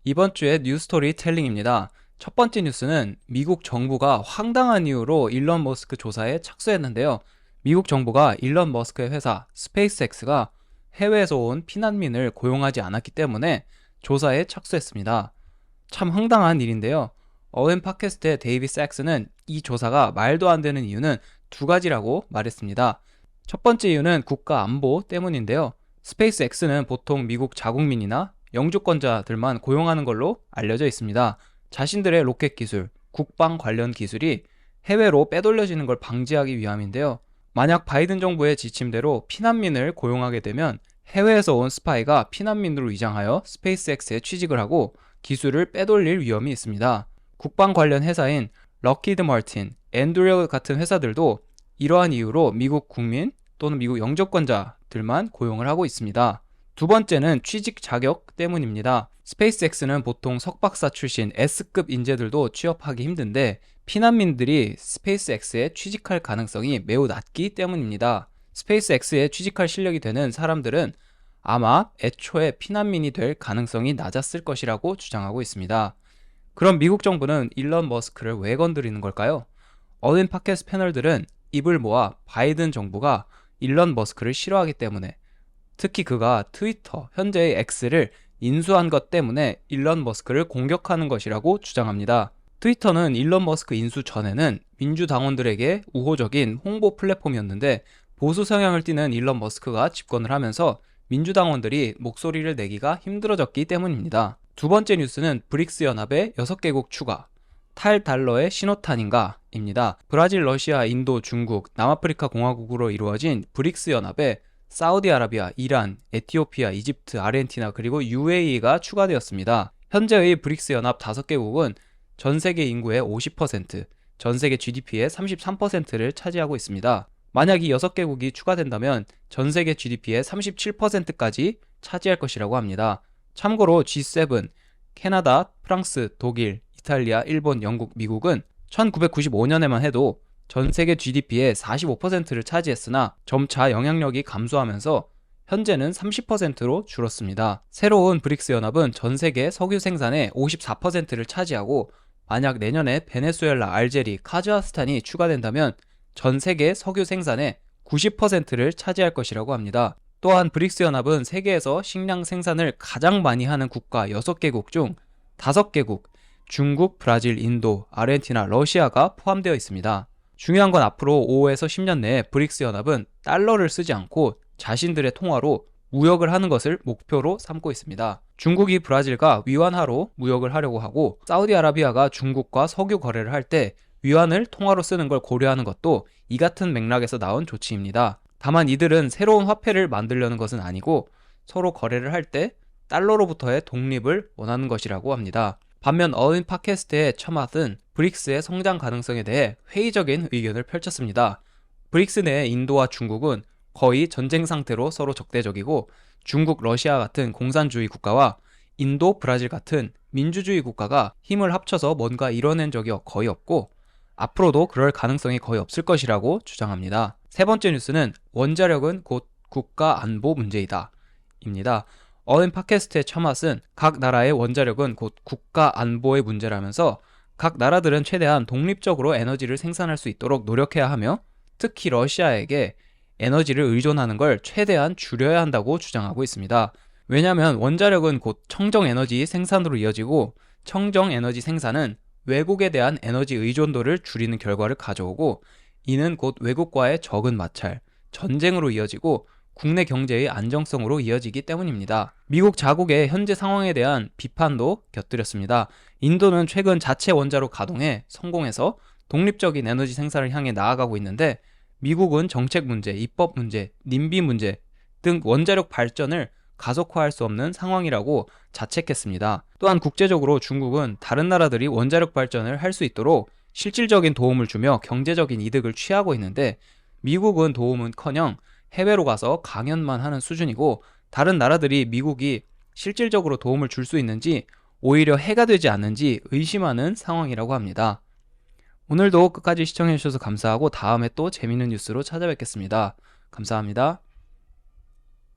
이번 주의 뉴스토리 텔링입니다. 첫 번째 뉴스는 미국 정부가 황당한 이유로 일론 머스크 조사에 착수했는데요. 미국 정부가 일론 머스크의 회사 스페이스X가 해외에서 온 피난민을 고용하지 않았기 때문에 조사에 착수했습니다. 참 황당한 일인데요. 어웬 팟캐스트의 데이비 삭스는 이 조사가 말도 안 되는 이유는 두 가지라고 말했습니다. 첫 번째 이유는 국가 안보 때문인데요. 스페이스X는 보통 미국 자국민이나 영주권자들만 고용하는 걸로 알려져 있습니다. 자신들의 로켓 기술, 국방 관련 기술이 해외로 빼돌려지는 걸 방지하기 위함인데요. 만약 바이든 정부의 지침대로 피난민을 고용하게 되면 해외에서 온 스파이가 피난민으로 위장하여 스페이스X에 취직을 하고 기술을 빼돌릴 위험이 있습니다. 국방 관련 회사인 럭히드 마틴, 앤드릴 같은 회사들도 이러한 이유로 미국 국민 또는 미국 영주권자들만 고용을 하고 있습니다. 두 번째는 취직 자격 때문입니다. 스페이스X는 보통 석박사 출신 S급 인재들도 취업하기 힘든데 피난민들이 스페이스X에 취직할 가능성이 매우 낮기 때문입니다. 스페이스X에 취직할 실력이 되는 사람들은 아마 애초에 피난민이 될 가능성이 낮았을 것이라고 주장하고 있습니다. 그럼 미국 정부는 일론 머스크를 왜 건드리는 걸까요? 어린 팟캐스트 패널들은 입을 모아 바이든 정부가 일론 머스크를 싫어하기 때문에, 특히 그가 트위터, 현재의 X를 인수한 것 때문에 일론 머스크를 공격하는 것이라고 주장합니다. 트위터는 일론 머스크 인수 전에는 민주당원들에게 우호적인 홍보 플랫폼이었는데 보수 성향을 띠는 일론 머스크가 집권을 하면서 민주당원들이 목소리를 내기가 힘들어졌기 때문입니다. 두 번째 뉴스는 브릭스 연합의 6개국 추가, 탈달러의 신호탄인가? 입니다. 브라질, 러시아, 인도, 중국, 남아프리카 공화국으로 이루어진 브릭스 연합에 사우디아라비아, 이란, 에티오피아, 이집트, 아르헨티나 그리고 UAE가 추가되었습니다. 현재의 브릭스 연합 5개국은 전 세계 인구의 50%, 전 세계 GDP의 33%를 차지하고 있습니다. 만약 이 6개국이 추가된다면 전 세계 GDP의 37%까지 차지할 것이라고 합니다. 참고로 G7, 캐나다, 프랑스, 독일, 이탈리아, 일본, 영국, 미국은 1995년에만 해도 전 세계 GDP의 45%를 차지했으나 점차 영향력이 감소하면서 현재는 30%로 줄었습니다. 새로운 브릭스 연합은 전 세계 석유 생산의 54%를 차지하고 만약 내년에 베네수엘라, 알제리, 카자흐스탄이 추가된다면 전 세계 석유 생산의 90%를 차지할 것이라고 합니다. 또한 브릭스 연합은 세계에서 식량 생산을 가장 많이 하는 국가 6개국 중 5개국, 중국, 브라질, 인도, 아르헨티나, 러시아가 포함되어 있습니다. 중요한 건 앞으로 5에서 10년 내에 브릭스 연합은 달러를 쓰지 않고 자신들의 통화로 무역을 하는 것을 목표로 삼고 있습니다. 중국이 브라질과 위안화로 무역을 하려고 하고 사우디아라비아가 중국과 석유 거래를 할 때 위안을 통화로 쓰는 걸 고려하는 것도 이 같은 맥락에서 나온 조치입니다. 다만 이들은 새로운 화폐를 만들려는 것은 아니고 서로 거래를 할 때 달러로부터의 독립을 원하는 것이라고 합니다. 반면 어윈 팟캐스트의 처맛은 브릭스의 성장 가능성에 대해 회의적인 의견을 펼쳤습니다. 브릭스 내 인도와 중국은 거의 전쟁 상태로 서로 적대적이고 중국, 러시아 같은 공산주의 국가와 인도, 브라질 같은 민주주의 국가가 힘을 합쳐서 뭔가 이뤄낸 적이 거의 없고 앞으로도 그럴 가능성이 거의 없을 것이라고 주장합니다. 세 번째 뉴스는 원자력은 곧 국가 안보 문제이다 입니다. 어윈 팟캐스트의 처맛은 각 나라의 원자력은 곧 국가 안보의 문제라면서 각 나라들은 최대한 독립적으로 에너지를 생산할 수 있도록 노력해야 하며 특히 러시아에게 에너지를 의존하는 걸 최대한 줄여야 한다고 주장하고 있습니다. 왜냐하면 원자력은 곧 청정 에너지 생산으로 이어지고 청정 에너지 생산은 외국에 대한 에너지 의존도를 줄이는 결과를 가져오고 이는 곧 외국과의 적은 마찰, 전쟁으로 이어지고 국내 경제의 안정성으로 이어지기 때문입니다. 미국 자국의 현재 상황에 대한 비판도 곁들였습니다. 인도는 최근 자체 원자로 가동에 성공해서 독립적인 에너지 생산을 향해 나아가고 있는데 미국은 정책 문제, 입법 문제, 님비 문제 등 원자력 발전을 가속화할 수 없는 상황이라고 자책했습니다. 또한 국제적으로 중국은 다른 나라들이 원자력 발전을 할 수 있도록 실질적인 도움을 주며 경제적인 이득을 취하고 있는데 미국은 도움은커녕 해외로 가서 강연만 하는 수준이고 다른 나라들이 미국이 실질적으로 도움을 줄 수 있는지 오히려 해가 되지 않는지 의심하는 상황이라고 합니다. 오늘도 끝까지 시청해주셔서 감사하고 다음에 또 재밌는 뉴스로 찾아뵙겠습니다. 감사합니다.